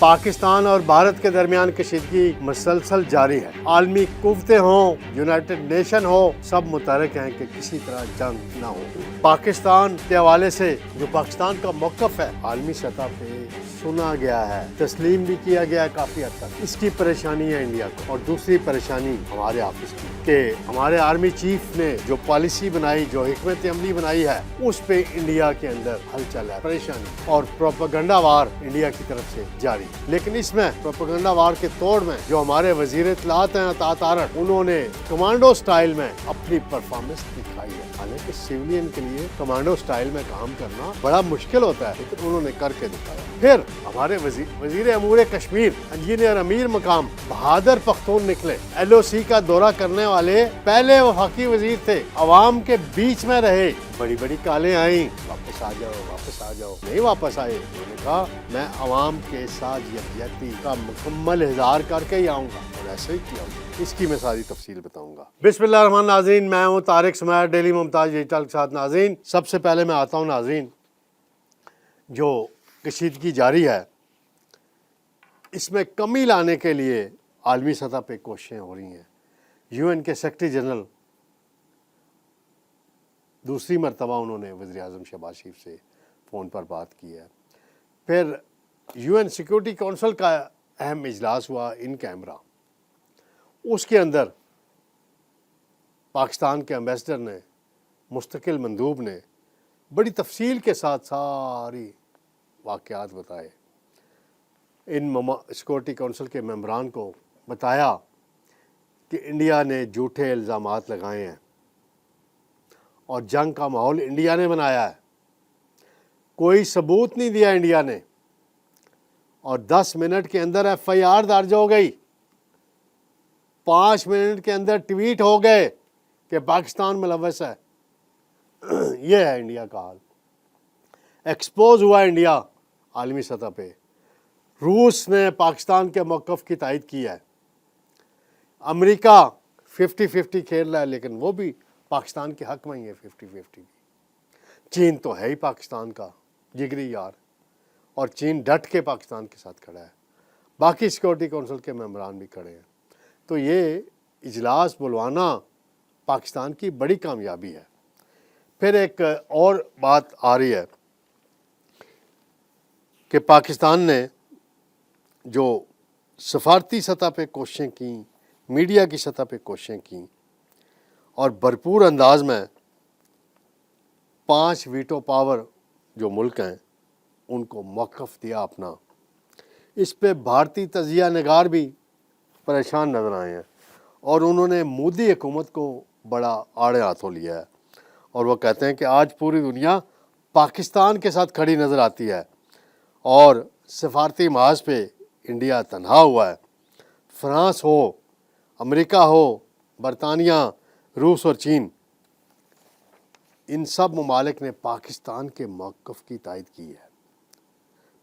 پاکستان اور بھارت کے درمیان کشیدگی مسلسل جاری ہے۔ عالمی قوتیں ہوں، یونائٹڈ نیشن ہو، سب متحرک ہیں کہ کسی طرح جنگ نہ ہو۔ پاکستان کے حوالے سے جو پاکستان کا موقف ہے عالمی سطح پہ سنا گیا ہے، تسلیم بھی کیا گیا ہے کافی حد تک۔ اس کی پریشانی ہے انڈیا کو، اور دوسری پریشانی ہمارے آفس کی کہ ہمارے آرمی چیف نے جو پالیسی بنائی، جو حکمت عملی بنائی ہے، اس پہ انڈیا کے اندر ہلچل ہے، پریشانی اور پروپیگنڈا وار انڈیا کی طرف سے جاری۔ لیکن اس میں پروپیگنڈا وار کے توڑ میں جو ہمارے وزیر اطلاعات ہیں عطا تارڑ، انہوں نے کمانڈو سٹائل میں اپنی پرفارمنس دکھائی ہے۔ حالانکہ سیولین کے لیے کمانڈو سٹائل میں کام کرنا بڑا مشکل ہوتا ہے، لیکن انہوں نے کر کے دکھایا۔ پھر ہمارے وزیر امور کشمیر انجینئر امیر مقام بہادر پختون نکلے، ایل او سی کا دورہ کرنے والے پہلے وفاقی وزیر تھے، عوام کے بیچ میں رہے، بڑی بڑی کالیں آئیں، واپس آ جاؤ واپس آ جاؤ، نہیں واپس آئے۔ انہوں نے کہا میں عوام کے ساتھ یکجہتی کا مکمل اظہار کر کے ہی آؤں گا، اور ایسے ہی کیا ہوگا۔ اس کی میں ساری تفصیل بتاؤں گا۔ بسم اللہ الرحمن الرحیم۔ ناظرین، میں ہوں طارق سمیع، ڈیلی ممتاز ڈیجیٹل کے ساتھ۔ ناظرین، سب سے پہلے میں آتا ہوں ناظرین، جو کشیدگی جاری ہے اس میں کمی لانے کے لیے عالمی سطح پہ کوششیں ہو رہی ہیں۔ یو این کے سیکرٹری جنرل دوسری مرتبہ انہوں نے وزیر اعظم شہباز شریف سے فون پر بات کی ہے۔ پھر یو این سیکورٹی کونسل کا اہم اجلاس ہوا ان کیمرہ، اس کے اندر پاکستان کے ایمبیسڈر نے، مستقل مندوب نے بڑی تفصیل کے ساتھ ساری واقعات بتائے۔ ان سیکورٹی کونسل کے ممبران کو بتایا کہ انڈیا نے جھوٹے الزامات لگائے ہیں اور جنگ کا ماحول انڈیا نے بنایا ہے، کوئی ثبوت نہیں دیا انڈیا نے، اور 10 منٹ کے اندر ایف آئی آر درج ہو گئی، 5 منٹ کے اندر ٹویٹ ہو گئے کہ پاکستان ملوث ہے۔ یہ ہے انڈیا کا حال۔ ایکسپوز ہوا انڈیا عالمی سطح پہ۔ روس نے پاکستان کے موقف کی تائید کی ہے۔ امریکہ 50-50 کھیل رہا ہے، لیکن وہ بھی پاکستان کے حق میں ہی ہے 50-50 بھی۔ چین تو ہے ہی پاکستان کا جگری یار، اور چین ڈٹ کے پاکستان کے ساتھ کھڑا ہے، باقی سیکورٹی کونسل کے ممبران بھی کھڑے ہیں۔ تو یہ اجلاس بلوانا پاکستان کی بڑی کامیابی ہے۔ پھر ایک اور بات آ رہی ہے کہ پاکستان نے جو سفارتی سطح پہ کوششیں کیں، میڈیا کی سطح پہ کوششیں کیں، اور بھرپور انداز میں 5 ویٹو پاور جو ملک ہیں ان کو موقف دیا اپنا، اس پہ بھارتی تجزیہ نگار بھی پریشان نظر آئے ہیں، اور انہوں نے مودی حکومت کو بڑا آڑے ہاتھوں لیا ہے، اور وہ کہتے ہیں کہ آج پوری دنیا پاکستان کے ساتھ کھڑی نظر آتی ہے، اور سفارتی محاذ پہ انڈیا تنہا ہوا ہے۔ فرانس ہو، امریکہ ہو، برطانیہ، روس اور چین، ان سب ممالک نے پاکستان کے موقف کی تائید کی ہے۔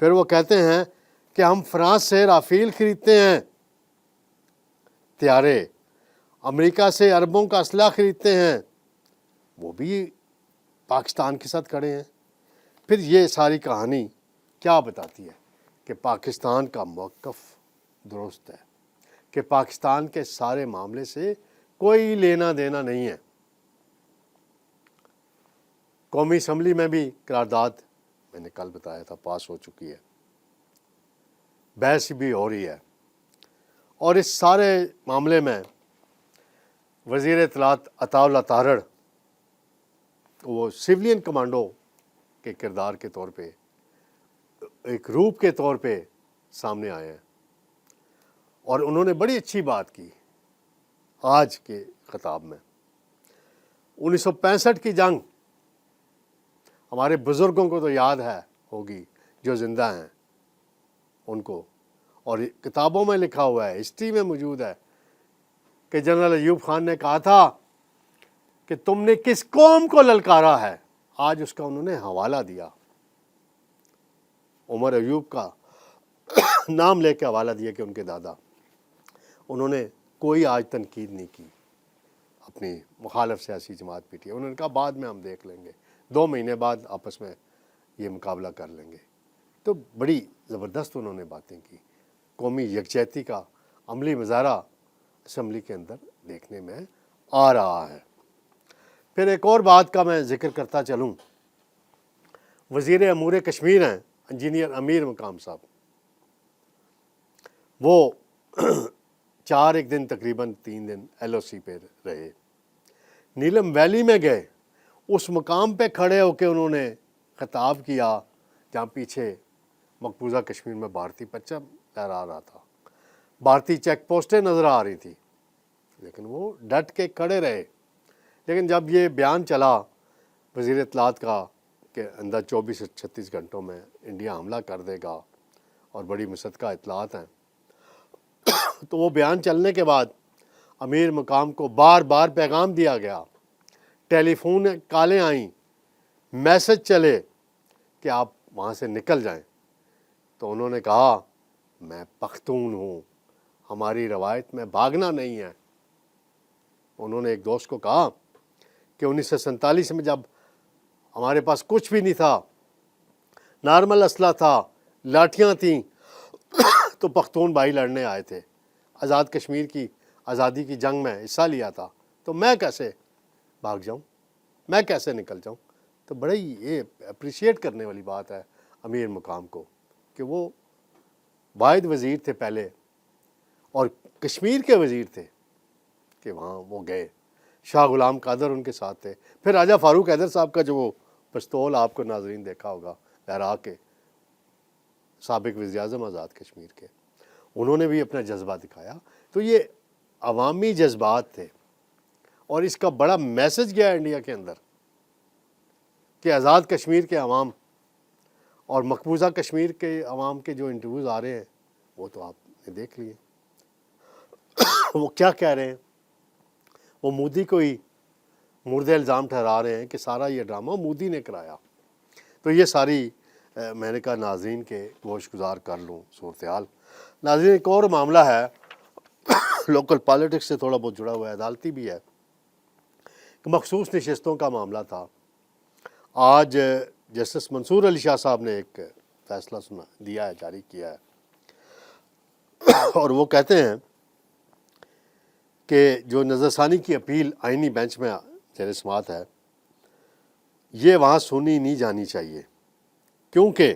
پھر وہ کہتے ہیں کہ ہم فرانس سے رافیل خریدتے ہیں طیارے، امریکہ سے اربوں کا اسلحہ خریدتے ہیں، وہ بھی پاکستان کے ساتھ کھڑے ہیں۔ پھر یہ ساری کہانی کیا بتاتی ہے کہ پاکستان کا موقف درست ہے، کہ پاکستان کے سارے معاملے سے کوئی لینا دینا نہیں ہے۔ قومی اسمبلی میں بھی قرارداد میں نے کل بتایا تھا پاس ہو چکی ہے، بحث بھی ہو رہی ہے، اور اس سارے معاملے میں وزیر اطلاعات عطا اللہ تارڑ وہ سیولین کمانڈو کے کردار کے طور پہ، ایک روپ کے طور پہ سامنے آئے ہیں، اور انہوں نے بڑی اچھی بات کی آج کے خطاب میں۔ 1965 کی جنگ ہمارے بزرگوں کو تو یاد ہے ہوگی، جو زندہ ہیں ان کو، اور کتابوں میں لکھا ہوا ہے، ہسٹری میں موجود ہے کہ جنرل ایوب خان نے کہا تھا کہ تم نے کس قوم کو للکارا ہے، آج اس کا انہوں نے حوالہ دیا، عمر ایوب کا نام لے کے حوالہ دیا کہ ان کے دادا، انہوں نے کوئی آج تنقید نہیں کی، اپنی مخالف سیاسی جماعت پیٹی، انہوں نے کہا بعد میں ہم دیکھ لیں گے، 2 مہینے بعد آپس میں یہ مقابلہ کر لیں گے۔ تو بڑی زبردست انہوں نے باتیں کی. قومی یکجہتی کا عملی مظاہرہ اسمبلی کے اندر دیکھنے میں آ رہا ہے. پھر ایک اور بات کا میں ذکر کرتا چلوں. وزیر امور کشمیر ہیں انجینئر امیر مقام صاحب. وہ 4 دن تقریباً 3 دن ایل او سی پہ رہے. نیلم ویلی میں گئے. اس مقام پہ کھڑے ہو کے انہوں نے خطاب کیا جہاں پیچھے مقبوضہ کشمیر میں بھارتی پرچم لہرا رہا تھا, بھارتی چیک پوسٹیں نظر آ رہی تھی, لیکن وہ ڈٹ کے کھڑے رہے. لیکن جب یہ بیان چلا وزیر اطلاعات کا کہ اندر 24 سے 36 گھنٹوں میں انڈیا حملہ کر دے گا اور بڑی مصدقہ اطلاعات ہیں, تو وہ بیان چلنے کے بعد امیر مقام کو بار بار پیغام دیا گیا, ٹیلی فون کالیں آئیں, میسج چلے کہ آپ وہاں سے نکل جائیں. تو انہوں نے کہا میں پختون ہوں, ہماری روایت میں بھاگنا نہیں ہے. انہوں نے ایک دوست کو کہا کہ 1947 میں جب ہمارے پاس کچھ بھی نہیں تھا, نارمل اسلحہ تھا, لاٹھیاں تھیں, تو پختون بھائی لڑنے آئے تھے, آزاد کشمیر کی آزادی کی جنگ میں حصہ لیا تھا, تو میں کیسے بھاگ جاؤں, میں کیسے نکل جاؤں. تو بڑی یہ اپریشیٹ کرنے والی بات ہے امیر مقام کو کہ وہ واحد وزیر تھے پہلے اور کشمیر کے وزیر تھے کہ وہاں وہ گئے. شاہ غلام قادر ان کے ساتھ تھے. پھر راجہ فاروق حیدر صاحب کا جو وہ پستول آپ کو ناظرین دیکھا ہوگا لہرا کے, سابق وزیر اعظم آزاد کشمیر کے, انہوں نے بھی اپنا جذبہ دکھایا. تو یہ عوامی جذبات تھے اور اس کا بڑا میسج گیا انڈیا کے اندر کہ آزاد کشمیر کے عوام اور مقبوضہ کشمیر کے عوام کے جو انٹرویوز آ رہے ہیں وہ تو آپ نے دیکھ لیے. وہ کیا کہہ رہے ہیں, وہ مودی کو ہی مورد الزام ٹھہرا رہے ہیں کہ سارا یہ ڈرامہ مودی نے کرایا. تو یہ ساری میں نے کہا ناظرین کے گوش گزار کر لوں صورتحال. ناظرین ایک اور معاملہ ہے لوکل پالیٹکس سے تھوڑا بہت جڑا ہوا ہے, عدالتی بھی ہے, کہ مخصوص نشستوں کا معاملہ تھا. آج جسٹس منصور علی شاہ صاحب نے ایک فیصلہ دیا ہے, جاری کیا ہے, اور وہ کہتے ہیں کہ جو نظر ثانی کی اپیل آئینی بینچ میں زیر سماعت ہے یہ وہاں سنی نہیں جانی چاہیے, کیونکہ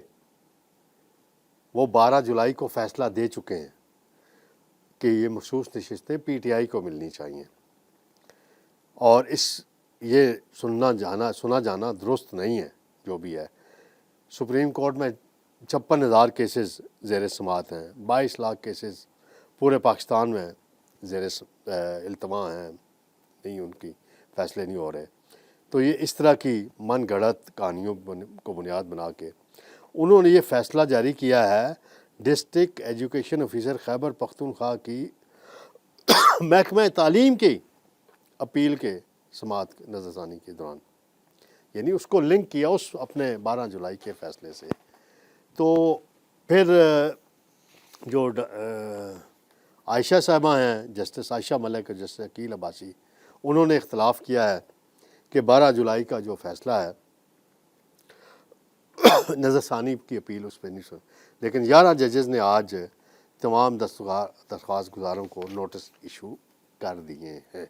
وہ 12 جولائی کو فیصلہ دے چکے ہیں کہ یہ مخصوص نشستیں پی ٹی آئی کو ملنی چاہیے, اور یہ سنا جانا درست نہیں ہے. جو بھی ہے, سپریم کورٹ میں 56,000 کیسز زیر سماعت ہیں, 22 لاکھ کیسز پورے پاکستان میں زیر التوا ہیں, نہیں ان کی فیصلے نہیں ہو رہے. تو یہ اس طرح کی من گھڑت کہانیوں کو بنیاد بنا کے انہوں نے یہ فیصلہ جاری کیا ہے. District education officer Khyber Pakhtunkhwa کی محکمہ تعلیم کی اپیل کے سماعت نظر ثانی کے دوران, یعنی اس کو لنک کیا اس اپنے 12 جولائی کے فیصلے سے. تو پھر جو عائشہ صاحبہ ہیں, جسٹس عائشہ ملک اور جسٹس عقیل عباسی, انہوں نے اختلاف کیا ہے کہ 12 جولائی کا جو فیصلہ ہے نظر ثانی کی اپیل اس پہ نہیں سن, لیکن 11 ججز نے آج تمام درخواست گزاروں کو نوٹس ایشو کر دیے ہیں.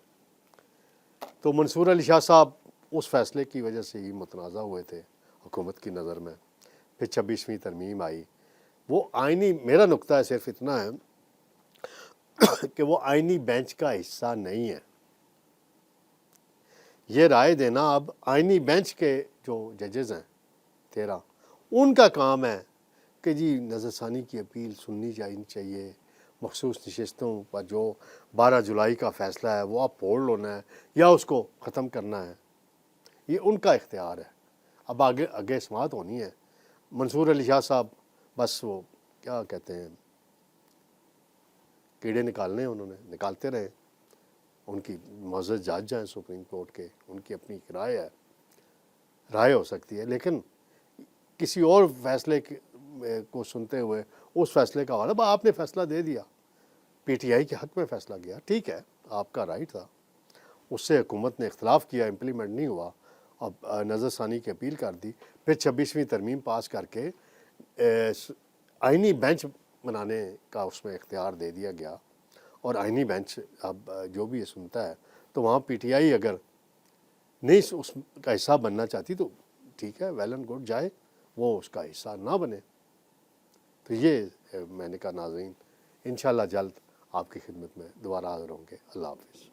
تو منصور علی شاہ صاحب اس فیصلے کی وجہ سے ہی متنازع ہوئے تھے حکومت کی نظر میں. پھر 26ویں ترمیم آئی. وہ آئینی, میرا نقطہ ہے صرف اتنا ہے کہ وہ آئینی بینچ کا حصہ نہیں ہے. یہ رائے دینا اب آئینی بینچ کے جو ججز ہیں 13, ان کا کام ہے کہ جی نظر ثانی کی اپیل سننی چاہیے, مخصوص نشستوں پر جو 12 جولائی کا فیصلہ ہے وہ آپ پھوڑ لونا ہے یا اس کو ختم کرنا ہے, یہ ان کا اختیار ہے. اب آگے سماعت ہونی ہے. منصور علی شاہ صاحب بس وہ کیا کہتے ہیں کیڑے نکالنے, انہوں نے نکالتے رہے. ان کی معزز جج ہیں سپریم کورٹ کے, ان کی اپنی رائے ہو سکتی ہے, لیکن کسی اور فیصلے کو سنتے ہوئے اس فیصلے کا حوالہ, آپ نے فیصلہ دے دیا, پی ٹی آئی کے حق میں فیصلہ گیا, ٹھیک ہے آپ کا رائٹ تھا, اس سے حکومت نے اختلاف کیا, امپلیمنٹ نہیں ہوا, اب نظر ثانی کی اپیل کر دی. پھر 26ویں ترمیم پاس کر کے آئینی بینچ بنانے کا اس میں اختیار دے دیا گیا، اور آئینی بینچ اب جو بھی یہ سنتا ہے تو وہاں پی ٹی آئی اگر نہیں اس کا حصہ بننا چاہتی تو ٹھیک ہے، ویل اینڈ گڈ، جائے، وہ اس کا حصہ نہ بنے۔ تو یہ میں نے کہا ناظرین انشاءاللہ جلد آپ کی خدمت میں دوبارہ حاضر ہوں گے۔ اللہ حافظ۔